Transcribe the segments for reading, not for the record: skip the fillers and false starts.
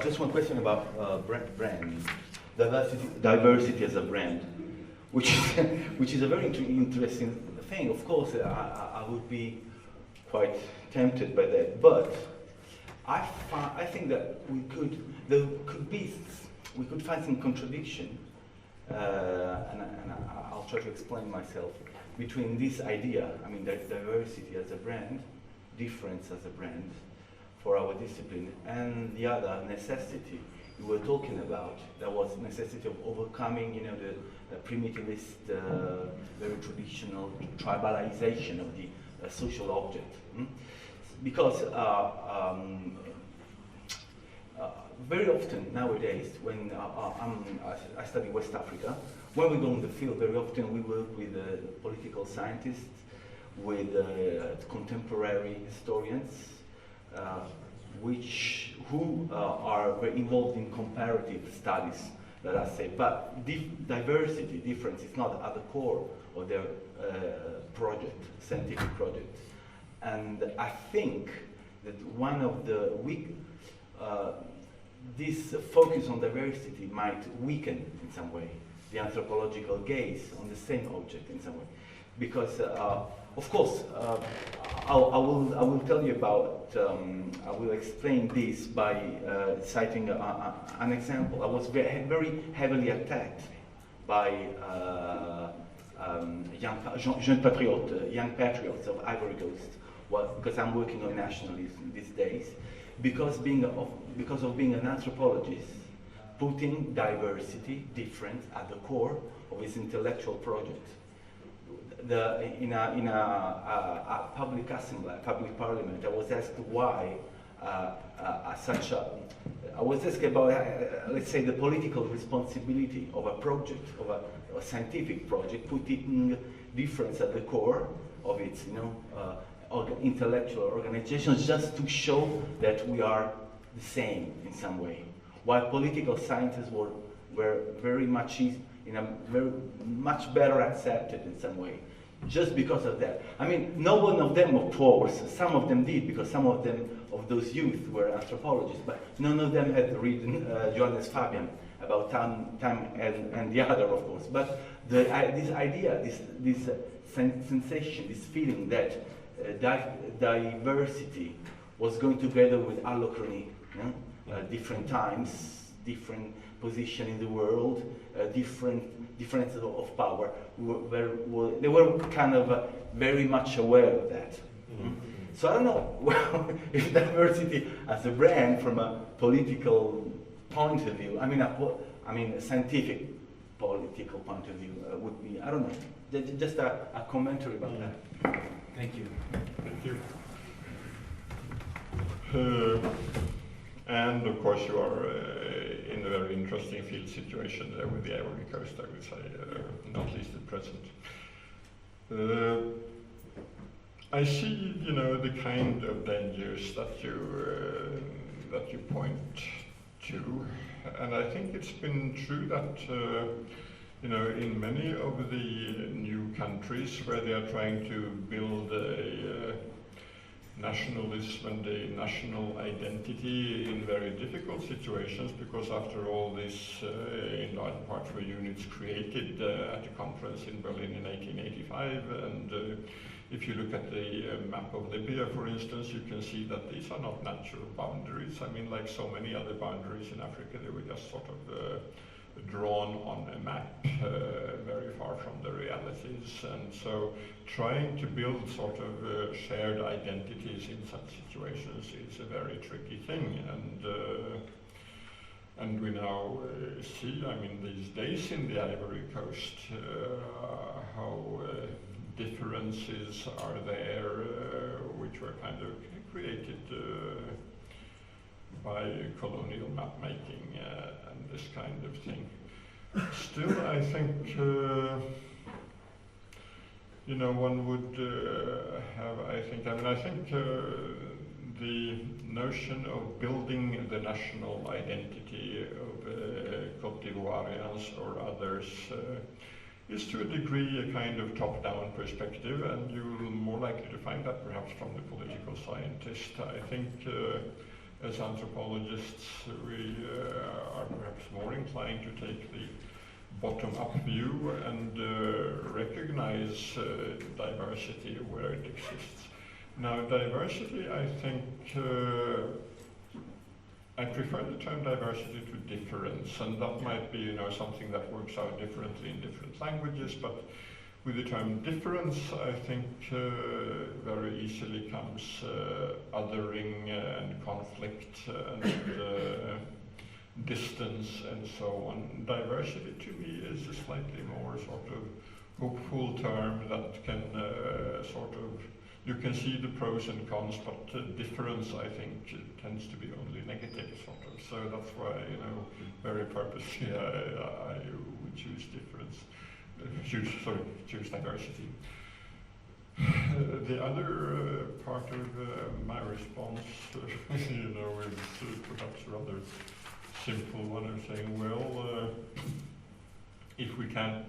Just one question about brand. Diversity as a brand, which is a very interesting thing. Of course, I would be quite tempted by that, but I think that we could find some contradiction, and I'll try to explain myself, between this idea, I mean, diversity as a brand, difference as a brand for our discipline, and the other necessity we were talking about, that was necessity of overcoming, you know, the primitivist, very traditional tribalization of the social object. Because very often nowadays, when I study West Africa, when we go in the field, very often we work with political scientists, with contemporary historians, who are very involved in comparative studies, let us say. But diversity, difference, is not at the core of their project, scientific project. And I think that one of the this focus on diversity might weaken in some way the anthropological gaze on the same object in some way. Because, of course, I will tell you about, I will explain this by citing an example. I was very heavily attacked by young patriots of Ivory Coast, because I'm working on nationalism these days, because of being an anthropologist, putting diversity, difference, at the core of his intellectual project. In a public assembly, public parliament, I was asked why I was asked about, let's say, the political responsibility of a project, of a scientific project, putting difference at the core of its, you know, intellectual organizations, just to show that we are the same in some way. While political scientists were very much much better accepted in some way, just because of that. I mean, no one of them, of course, some of them did, because some of those youth were anthropologists, but none of them had written Johannes Fabian about time and the other, of course. But this idea, this sensation, this feeling that diversity was going together with allochrony, you know? Different times, different position in the world, difference of power. They were kind of very much aware of that. So I don't know if diversity as a brand, from a political point of view, I mean a scientific political point of view, would be, I don't know, just a commentary about that. Thank you. Thank you. And of course you are in a very interesting field situation there with the Ivory Coast, I would say, not least at present. I see, you know, the kind of dangers that you point to, and I think it's been true that you know, in many of the new countries where they are trying to build a nationalism and a national identity in very difficult situations, because after all this, in large part, were units created at a conference in Berlin in 1885, and if you look at the map of Libya, for instance, you can see that these are not natural boundaries. I mean, like so many other boundaries in Africa, they were just sort of drawn on a map, very far from the realities, and so trying to build sort of shared identities in such situations is a very tricky thing, and we now see, I mean, these days in the Ivory Coast, how differences are there, which were kind of created by colonial map making and this kind of thing. Still, I think, you know, one would have, I think the notion of building the national identity of Cote d'Ivoirians or others is to a degree a kind of top-down perspective, and you're more likely to find that perhaps from the political scientist. I think as anthropologists, we are perhaps more inclined to take the bottom-up view and recognize diversity where it exists. Now, diversity, I think, I prefer the term diversity to difference, and that might be, something that works out differently in different languages, but with the term difference, I think very easily comes othering and conflict and distance and so on. Diversity to me is a slightly more sort of hopeful term that can you can see the pros and cons, but difference, I think, tends to be only negative, sort of. So that's why, very purposely, I would choose difference. Choose diversity. The other part of my response, is perhaps rather simple one of saying, well, if we can't,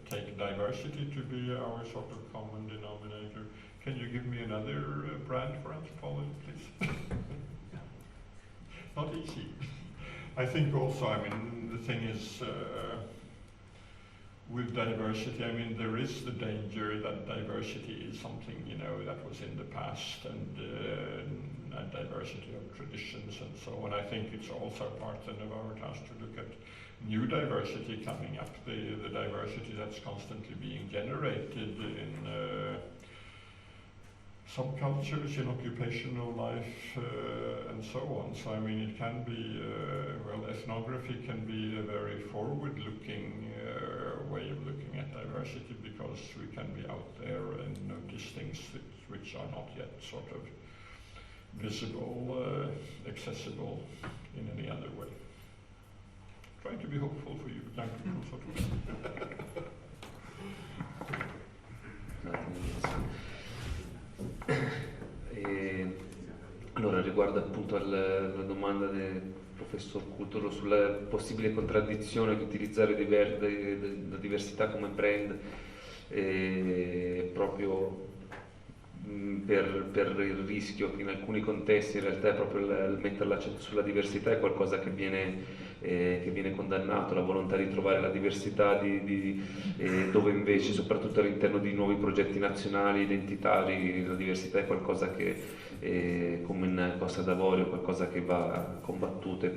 take diversity to be our sort of common denominator, can you give me another brand for anthropology, please? Not easy. I think also, the thing is, with diversity, there is the danger that diversity is something, that was in the past, and diversity of traditions and so on. I think it's also part then of our task to look at new diversity coming up, the diversity that's constantly being generated in subcultures, in occupational life, and so on. So it can be, ethnography can be a very forward-looking way of looking at diversity, because we can be out there and notice things which are not yet sort of visible, accessible in any other way. Trying to be hopeful for you, young people, sort of. Allora, riguardo appunto alla domanda del professor Cutolo sulla possibile contraddizione di utilizzare la diversità come brand, proprio per il rischio che in alcuni contesti in realtà è proprio il mettere l'accento sulla diversità è qualcosa che viene condannato, la volontà di trovare la diversità dove invece, soprattutto all'interno di nuovi progetti nazionali, identitari, la diversità è qualcosa che come in Costa d'Avorio, qualcosa che va combattuto,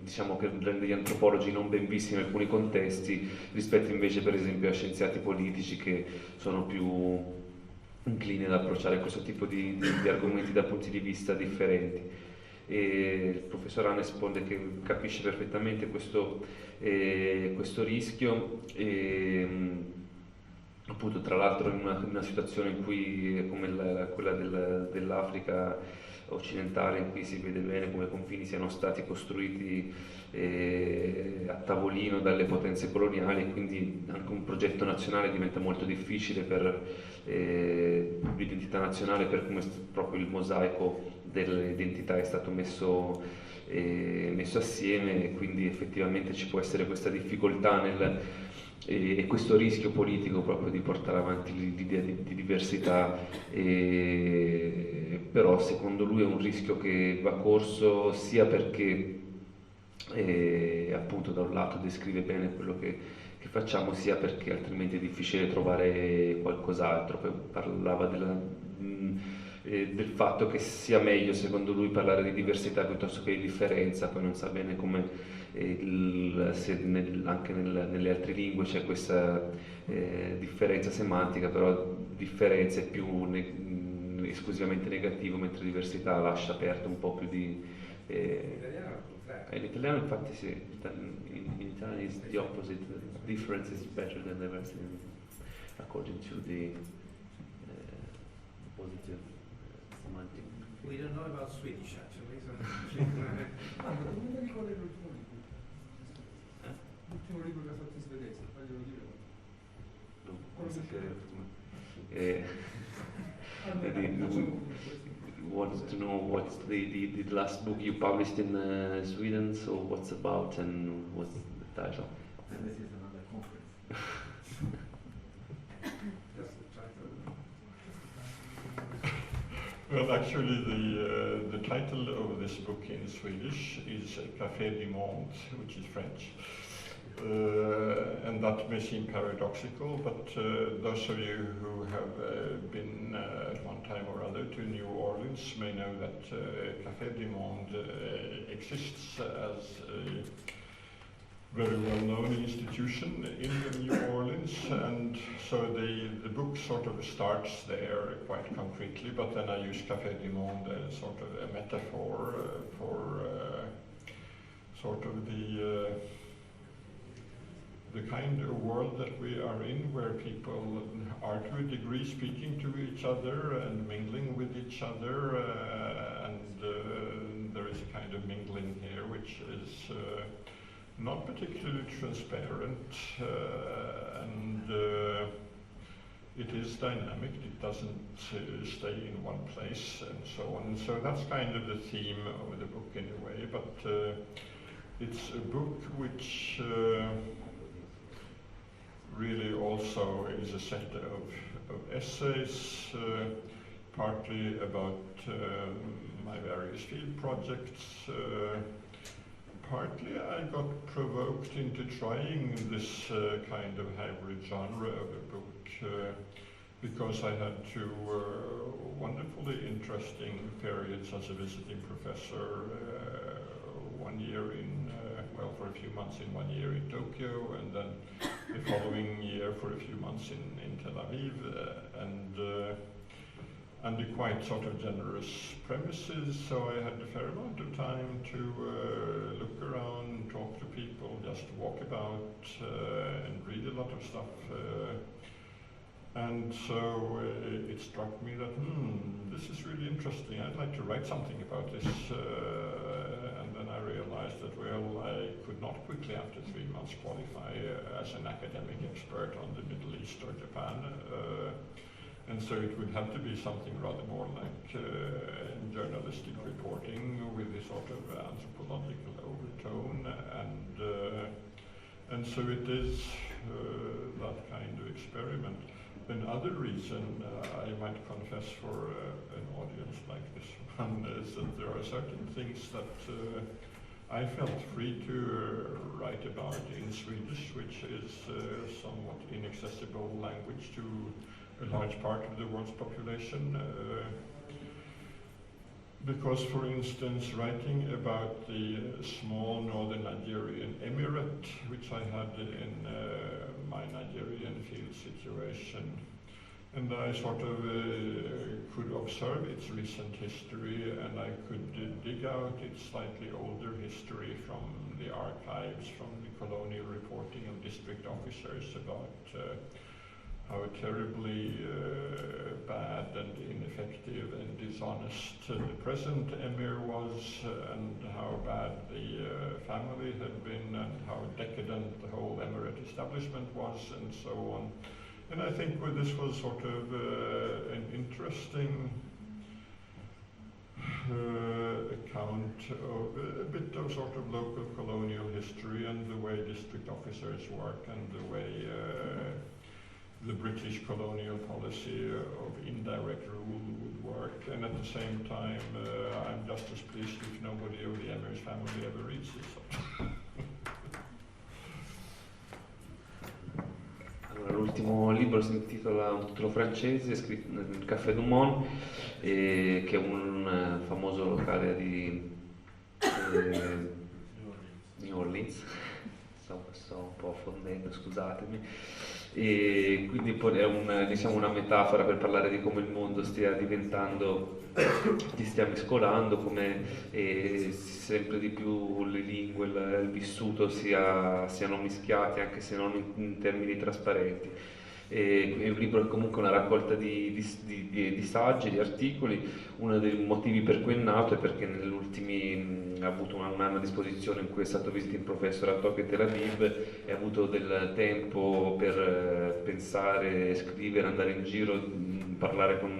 diciamo che rende gli antropologi non ben visti in alcuni contesti rispetto invece per esempio a scienziati politici che sono più incline ad approcciare questo tipo di argomenti da punti di vista differenti. E il professor Anne risponde che capisce perfettamente questo rischio, appunto tra l'altro in una situazione in cui come quella dell'Africa occidentale, in cui si vede bene come i confini siano stati costruiti a tavolino dalle potenze coloniali, e quindi anche un progetto nazionale diventa molto difficile per l'identità nazionale, per come proprio il mosaico delle identità è stato messo assieme, e quindi effettivamente ci può essere questa difficoltà e questo rischio politico proprio di portare avanti l'idea di diversità, però secondo lui è un rischio che va corso sia perché appunto da un lato descrive bene quello che facciamo, sia perché altrimenti è difficile trovare qualcos'altro. Poi parlava del fatto che sia meglio secondo lui parlare di diversità piuttosto che di differenza, poi non sa bene come se anche nelle altre lingue c'è questa differenza semantica, però differenza è più esclusivamente negativo, mentre diversità lascia aperto un po' più di... in italiano infatti sì, in Italian is the opposite, difference is better than diversity according to the positive semantic. We don't know about Swedish actually, so l'ultimo libro che ha fatto in svedese, faglielo dire. Wanted to know what's the last book you published in Sweden, so what's about and what's the title? And this is another conference. Just try Well, actually, the title of this book in Swedish is Café du Monde, which is French. And that may seem paradoxical, but those of you who have been at one time or other to New Orleans may know that Café du Monde exists as a very well-known institution in New Orleans, and so the book sort of starts there quite concretely, but then I use Café du Monde as sort of a metaphor for sort of the kind of world that we are in, where people are to a degree speaking to each other and mingling with each other, and there is a kind of mingling here which is not particularly transparent, and it is dynamic. It doesn't stay in one place, and so on. And so that's kind of the theme of the book in a way, but it's a book which really also is a set of essays, partly about my various field projects. Partly I got provoked into trying this kind of hybrid genre of a book because I had two wonderfully interesting periods as a visiting professor, 1 year in, well, for a few months in 1 year in Tokyo, and then the following year for a few months in Tel Aviv, and under quite sort of generous premises, so I had a fair amount of time to look around, talk to people, just walk about and read a lot of stuff. And so it struck me that, this is really interesting, I'd like to write something about this. And then I realized that, well, I could not quickly after 3 months qualify as an academic expert on the Middle East or Japan. And so it would have to be something rather more like journalistic reporting with a sort of anthropological overtone, and so it is that kind of experiment. Another reason I might confess for an audience like this one is that there are certain things that I felt free to write about in Swedish, which is somewhat inaccessible language to a large part of the world's population, because, for instance, writing about the small northern Nigerian emirate, which I had in my Nigerian field situation, and I sort of could observe its recent history, and I could dig out its slightly older history from the archives, from the colonial reporting of district officers about how terribly bad and ineffective and dishonest the present emir was, and how bad the family had been, and how decadent the whole emirate establishment was, and so on. And I think this was sort of an interesting account of a bit of sort of local colonial history and the way district officers work, and the way the British colonial policy of indirect rule would work. And at the same time, I'm just as pleased if nobody of the emir's family ever reads this. Allora, l'ultimo libro si intitola, un titolo francese, scritto nel Café du Monde, che è un famoso locale di New Orleans. Sto un po' fondendo, scusatemi. E quindi poi è diciamo una metafora per parlare di come il mondo stia diventando, ti stia mescolando, come sempre di più le lingue, il vissuto siano mischiati, anche se non in termini trasparenti. È un libro che comunque è una raccolta di saggi, di articoli. Uno dei motivi per cui è nato è perché negli ultimi ha avuto un anno a disposizione in cui è stato visiting professor a Tokyo e Tel Aviv, e ha avuto del tempo per pensare, scrivere, andare in giro, parlare con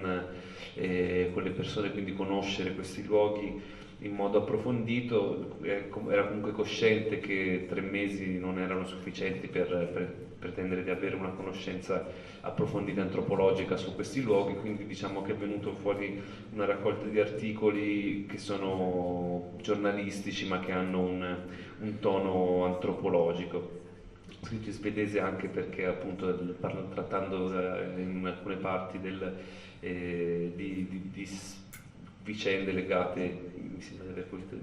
le persone, quindi conoscere questi luoghi in modo approfondito, era comunque cosciente che 3 mesi non erano sufficienti per pretendere di avere una conoscenza approfondita antropologica su questi luoghi, quindi diciamo che è venuto fuori una raccolta di articoli che sono giornalistici ma che hanno un tono antropologico. Scritto in svedese anche perché appunto trattando in alcune parti di vicende legate, mi sembra di aver questo.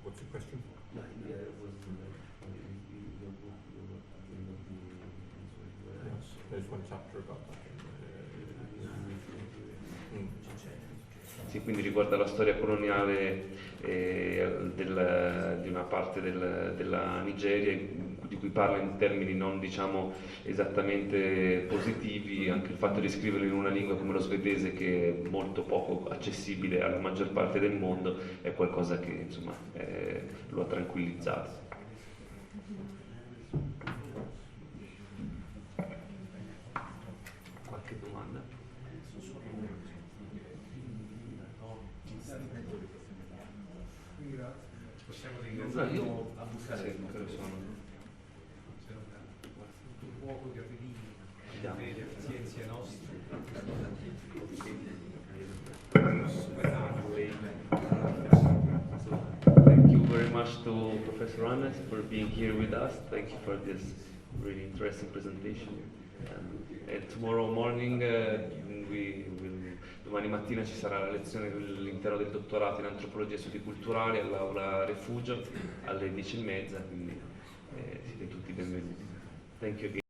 What's the question? There's one chapter about that. Sì, quindi riguarda la storia coloniale di una parte della Nigeria di cui parla in termini non diciamo esattamente positivi, anche il fatto di scriverlo in una lingua come lo svedese che è molto poco accessibile alla maggior parte del mondo è qualcosa che insomma lo ha tranquillizzato. Qualche domanda? Possiamo No, io a bussare sì, quello sono. un fuoco di aprile, Andiamo. pazienza nostra. So, thank you very much to Professor Annes for being here with us. Thank you for this really interesting presentation. And tomorrow morning domani mattina ci sarà la lezione dell'intero del dottorato in antropologia e studi culturali all'aula Refugio alle 10:30, quindi siete tutti benvenuti. Thank you again.